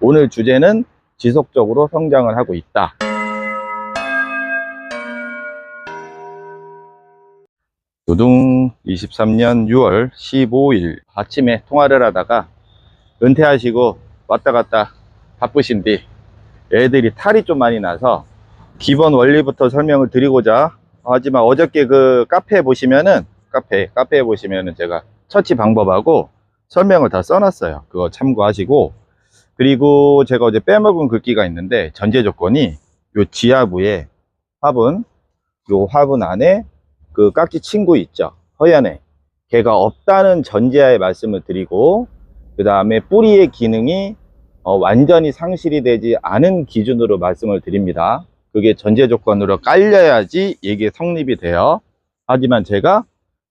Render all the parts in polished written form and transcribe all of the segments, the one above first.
오늘 주제는 지속적으로 성장을 하고 있다. 두둥 23년 6월 15일 아침에 통화를 하다가 은퇴하시고 왔다 갔다 바쁘신데 애들이 탈이 좀 많이 나서 기본 원리부터 설명을 드리고자 하지만 어저께 그 카페에 보시면은 제가 처치 방법하고 설명을 다 써놨어요. 그거 참고하시고, 그리고 제가 어제 빼먹은 글귀가 있는데 전제 조건이 요 지하부에 화분, 요 화분 안에 그 깍지 친구 있죠, 허연에, 걔가 없다는 전제하에 말씀을 드리고, 그 다음에 뿌리의 기능이 완전히 상실이 되지 않은 기준으로 말씀을 드립니다. 그게 전제 조건으로 깔려야지 이게 성립이 돼요. 하지만 제가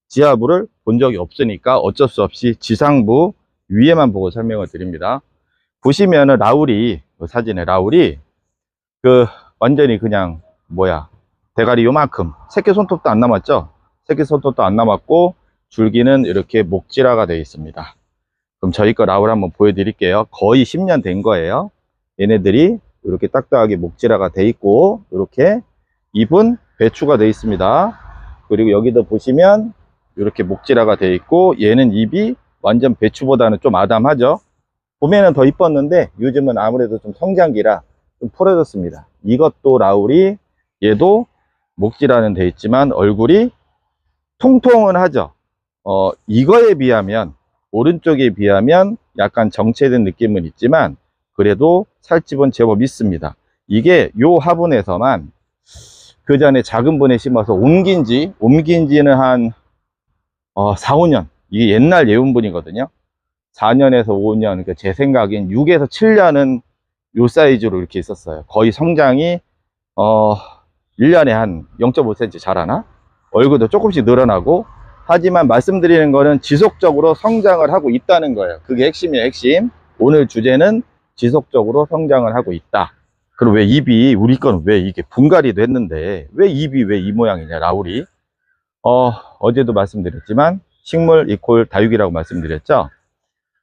지하부를 본 적이 없으니까 어쩔 수 없이 지상부 위에만 보고 설명을 드립니다. 보시면은 라울이, 사진에 라울이 그 완전히 그냥 대가리 요만큼, 새끼 손톱도 안 남았죠. 새끼 손톱도 안 남았고 줄기는 이렇게 목질화가 되어 있습니다. 그럼 저희 거 라울 한번 보여드릴게요. 거의 10년 된 거예요. 얘네들이 이렇게 딱딱하게 목질화가 돼 있고, 이렇게 잎은 배추가 되어 있습니다. 그리고 여기도 보시면 이렇게 목질화가 되어 있고, 얘는 잎이 완전 배추보다는 좀 아담하죠. 봄에는 더 이뻤는데 요즘은 아무래도 좀 성장기라 좀 풀어졌습니다. 이것도 라울이, 얘도 목질화는 되어 있지만 얼굴이 통통은 하죠. 이거에 비하면, 오른쪽에 비하면 약간 정체된 느낌은 있지만 그래도 살집은 제법 있습니다. 이게 요 화분에서만 그 전에 작은 분에 심어서 옮긴 지는 한 4, 5년, 이게 옛날 예운분이거든요. 4년에서 5년, 그러니까 제 생각엔 6에서 7년은 요 사이즈로 이렇게 있었어요. 거의 성장이 1년에 한 0.5cm 자라나? 얼굴도 조금씩 늘어나고. 하지만 말씀드리는 거는 지속적으로 성장을 하고 있다는 거예요. 그게 핵심이에요, 핵심. 오늘 주제는 지속적으로 성장을 하고 있다. 그럼 왜 잎이, 우리 거는 왜 이게 분갈이도 했는데 왜 잎이 왜 이 모양이냐, 라울이. 어제도 말씀드렸지만 식물 이퀄 다육이라고 말씀드렸죠.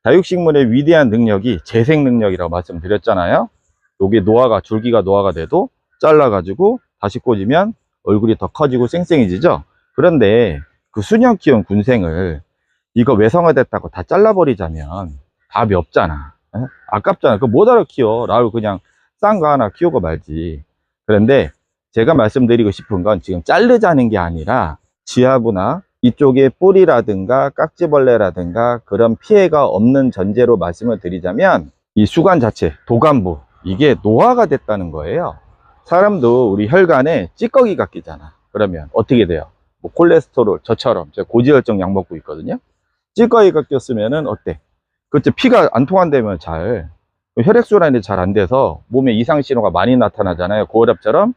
다육식물의 위대한 능력이 재생 능력이라고 말씀드렸잖아요. 요게 줄기가 노화가 돼도 잘라가지고 다시 꽂으면 얼굴이 더 커지고 쌩쌩해지죠. 그런데 그 수년 키운 군생을 이거 외성화됐다고 다 잘라버리자면 답이 없잖아. 아깝잖아. 그거 못 알아 키워. 라울 그냥 싼 거 하나 키우고 말지. 그런데 제가 말씀드리고 싶은 건 지금 자르자는 게 아니라 지하부나 이쪽에 뿌리라든가 깍지벌레라든가 그런 피해가 없는 전제로 말씀을 드리자면, 이 수관 자체, 도관부, 이게 노화가 됐다는 거예요. 사람도 우리 혈관에 찌꺼기가 끼잖아. 그러면 어떻게 돼요? 콜레스테롤, 저처럼 제가 고지혈증 약 먹고 있거든요. 찌꺼기가 꼈으면은 어때? 그때 피가 안 통한다면 혈액순환이 잘 안 돼서 몸에 이상 신호가 많이 나타나잖아요. 고혈압처럼.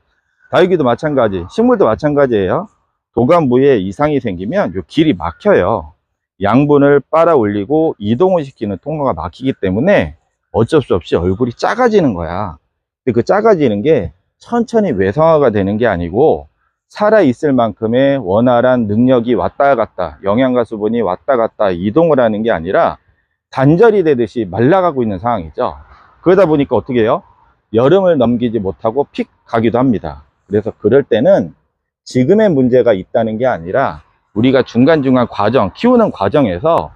다육이도 마찬가지, 식물도 마찬가지예요. 도관부에 이상이 생기면 요 길이 막혀요. 양분을 빨아 올리고 이동을 시키는 통로가 막히기 때문에 어쩔 수 없이 얼굴이 작아지는 거야. 근데 그 작아지는 게 천천히 외성화가 되는 게 아니고, 살아있을 만큼의 원활한 능력이 왔다 갔다, 영양가 수분이 왔다 갔다 이동을 하는 게 아니라 단절이 되듯이 말라가고 있는 상황이죠. 그러다 보니까 어떻게 해요? 여름을 넘기지 못하고 픽 가기도 합니다. 그래서 그럴 때는 지금의 문제가 있다는 게 아니라 우리가 중간중간 키우는 과정에서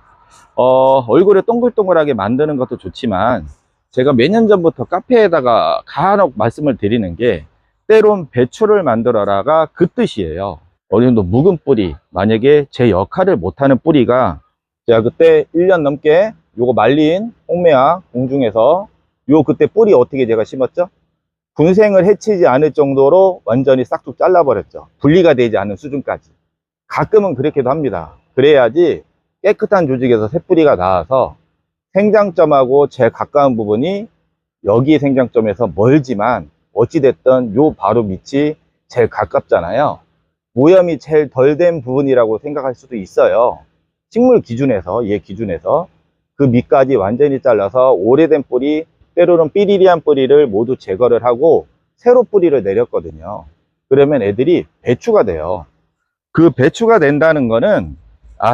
얼굴을 동글동글하게 만드는 것도 좋지만, 제가 몇 년 전부터 카페에다가 간혹 말씀을 드리는 게, 때론 배추를 만들어라가 그 뜻이에요. 어느 정도 묵은 뿌리, 만약에 제 역할을 못하는 뿌리가, 제가 그때 1년 넘게 요거 말린 홍매화 공중에서 그때 뿌리 어떻게 제가 심었죠? 군생을 해치지 않을 정도로 완전히 싹둑 잘라버렸죠. 분리가 되지 않는 수준까지. 가끔은 그렇게도 합니다. 그래야지 깨끗한 조직에서 새뿌리가 나와서 생장점하고 제일 가까운 부분이, 여기 생장점에서 멀지만 어찌됐든 요 바로 밑이 제일 가깝잖아요. 오염이 제일 덜 된 부분이라고 생각할 수도 있어요. 식물 기준에서, 얘 기준에서 그 밑까지 완전히 잘라서 오래된 뿌리, 때로는 삐리리한 뿌리를 모두 제거를 하고 새로 뿌리를 내렸거든요. 그러면 애들이 배추가 돼요. 그 배추가 된다는 거는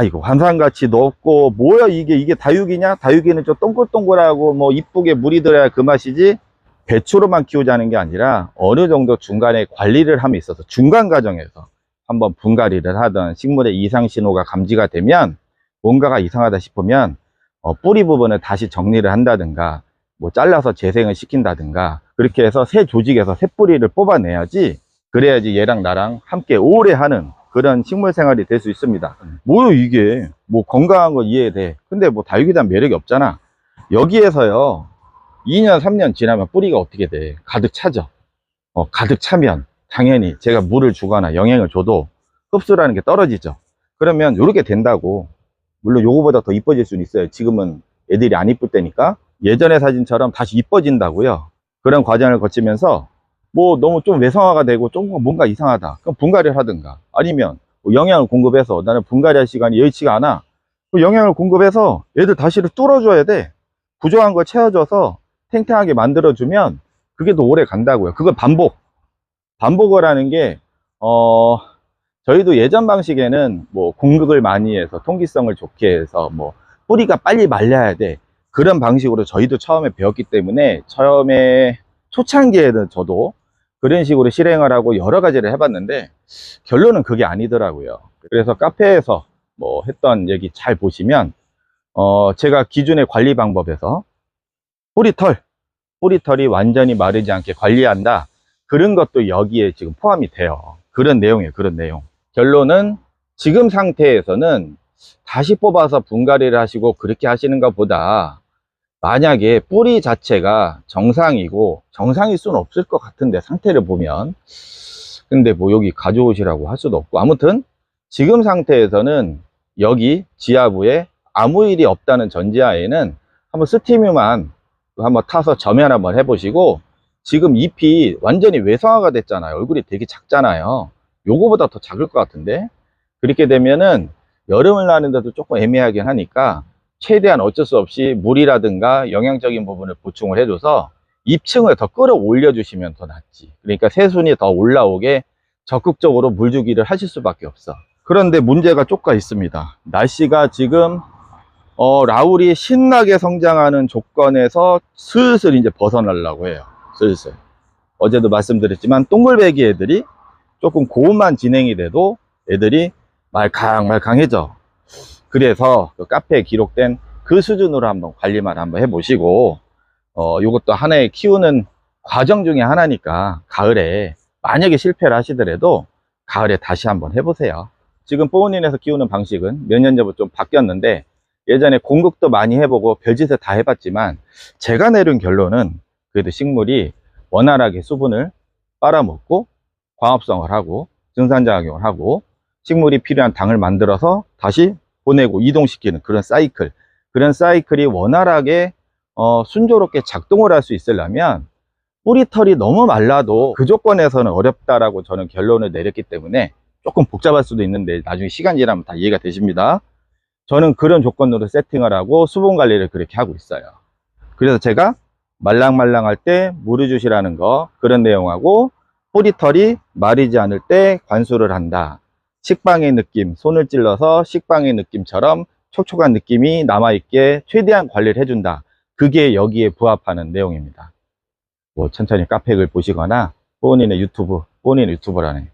이거 환상같이 높고 뭐야 이게 다육이냐? 다육이는 좀 동글동글하고 뭐 이쁘게 물이 들어야 그 맛이지, 배추로만 키우자는 게 아니라 어느 정도 중간에 관리를 함에 있어서 중간 과정에서 한번 분갈이를 하던 식물의 이상 신호가 감지가 되면, 뭔가가 이상하다 싶으면 뿌리 부분을 다시 정리를 한다든가 뭐 잘라서 재생을 시킨다든가, 그렇게 해서 새 조직에서 새 뿌리를 뽑아내야지, 그래야지 얘랑 나랑 함께 오래 하는 그런 식물 생활이 될 수 있습니다. 뭐요 이게, 뭐 건강한 거 이해돼. 근데 뭐 다육이에 대한 매력이 없잖아. 여기에서요 2년 3년 지나면 뿌리가 어떻게 돼? 가득 차죠. 가득 차면 당연히 제가 물을 주거나 영양을 줘도 흡수라는 게 떨어지죠. 그러면 이렇게 된다고. 물론 요거보다 더 이뻐질 수는 있어요. 지금은 애들이 안 이쁠 때니까. 예전의 사진처럼 다시 이뻐진다고요. 그런 과정을 거치면서 뭐 너무 좀 외성화가 되고 좀 뭔가 이상하다, 그럼 분갈이를 하든가, 아니면 뭐 영양을 공급해서, 나는 분갈이할 시간이 여의치가 않아, 그 영양을 공급해서 애들 다시를 뚫어줘야 돼. 부족한 걸 채워줘서 탱탱하게 만들어주면 그게 더 오래 간다고요. 그걸 반복을 하는 게, 저희도 예전 방식에는 뭐 공극을 많이 해서 통기성을 좋게 해서 뭐 뿌리가 빨리 말려야 돼, 그런 방식으로 저희도 처음에 배웠기 때문에, 처음에 초창기에는 저도 그런 식으로 실행을 하고 여러 가지를 해봤는데 결론은 그게 아니더라고요. 그래서 카페에서 뭐 했던 얘기 잘 보시면, 제가 기존의 관리 방법에서 뿌리털이 완전히 마르지 않게 관리한다, 그런 것도 여기에 지금 포함이 돼요. 그런 내용이에요. 그런 내용. 결론은 지금 상태에서는 다시 뽑아서 분갈이를 하시고 그렇게 하시는 것보다, 만약에 뿌리 자체가 정상이고, 정상일 수는 없을 것 같은데 상태를 보면, 근데 뭐 여기 가져오시라고 할 수도 없고, 아무튼 지금 상태에서는 여기 지하부에 아무 일이 없다는 전제하에는 한번 스티뮤만 한번 타서 점연 한번 해보시고, 지금 잎이 완전히 외성화가 됐잖아요. 얼굴이 되게 작잖아요. 요거보다 더 작을 것 같은데, 그렇게 되면은 여름을 나는데도 조금 애매하긴 하니까 최대한 어쩔 수 없이 물이라든가 영양적인 부분을 보충을 해줘서 잎층을 더 끌어올려 주시면 더 낫지. 그러니까 새순이 더 올라오게 적극적으로 물 주기를 하실 수밖에 없어. 그런데 문제가 쪼까 있습니다. 날씨가 지금 라울이 신나게 성장하는 조건에서 슬슬 이제 벗어나려고 해요. 슬슬. 어제도 말씀드렸지만 동글배기 애들이 조금 고온만 진행이 돼도 애들이 말캉말캉해져. 그래서 그 카페에 기록된 그 수준으로 한번 관리만 한번 해보시고, 이것도 하나의 키우는 과정 중에 하나니까, 가을에 만약에 실패를 하시더라도 가을에 다시 한번 해보세요. 지금 뽀은인에서 키우는 방식은 몇 년 전부터 좀 바뀌었는데, 예전에 공극도 많이 해보고 별짓을 다 해봤지만 제가 내린 결론은, 그래도 식물이 원활하게 수분을 빨아먹고 광합성을 하고 증산작용을 하고 식물이 필요한 당을 만들어서 다시 보내고 이동시키는 그런 사이클이 원활하게 순조롭게 작동을 할 수 있으려면, 뿌리털이 너무 말라도 그 조건에서는 어렵다라고 저는 결론을 내렸기 때문에, 조금 복잡할 수도 있는데 나중에 시간 지나면 다 이해가 되십니다. 저는 그런 조건으로 세팅을 하고 수분 관리를 그렇게 하고 있어요. 그래서 제가 말랑말랑할 때 물을 주시라는 거, 그런 내용하고, 뿌리털이 마르지 않을 때 관수를 한다, 식빵의 느낌, 손을 찔러서 식빵의 느낌처럼 촉촉한 느낌이 남아있게 최대한 관리를 해준다, 그게 여기에 부합하는 내용입니다. 뭐 천천히 카페글 보시거나 뽀은이네 유튜브라네,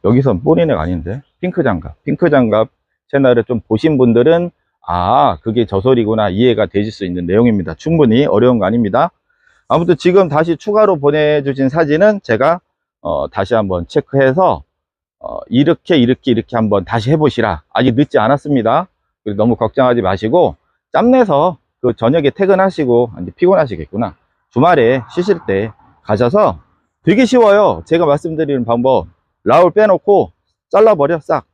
여기선 뽀은이네가 아닌데 핑크장갑 채널을 좀 보신 분들은 그게 저 소리구나 이해가 되실 수 있는 내용입니다. 충분히 어려운 거 아닙니다. 아무튼 지금 다시 추가로 보내주신 사진은 제가 다시 한번 체크해서 이렇게 한번 다시 해보시라. 아직 늦지 않았습니다. 너무 걱정하지 마시고, 짬내서 그 저녁에 퇴근하시고 이제 피곤하시겠구나, 주말에 쉬실 때 가셔서, 되게 쉬워요. 제가 말씀드리는 방법, 라울 빼놓고 잘라버려. 싹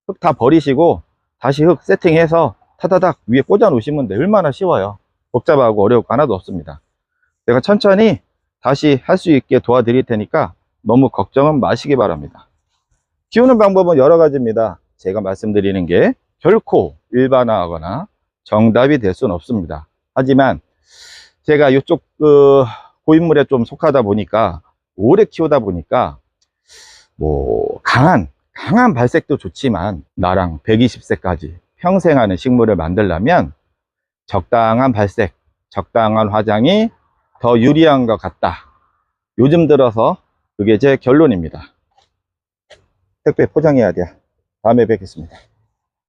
흙 다 버리시고 다시 흙 세팅해서 타다닥 위에 꽂아 놓으시면 돼. 얼마나 쉬워요. 복잡하고 어려울 거 하나도 없습니다. 제가 천천히 다시 할 수 있게 도와드릴 테니까 너무 걱정은 마시기 바랍니다. 키우는 방법은 여러 가지입니다. 제가 말씀드리는 게 결코 일반화하거나 정답이 될 수는 없습니다. 하지만 제가 이쪽 고인물에 좀 속하다 보니까, 오래 키우다 보니까, 뭐 강한 발색도 좋지만 나랑 120세까지 평생하는 식물을 만들려면 적당한 발색, 적당한 화장이 더 유리한 것 같다. 요즘 들어서 그게 제 결론입니다. 택배 포장해야 돼요. 다음에 뵙겠습니다.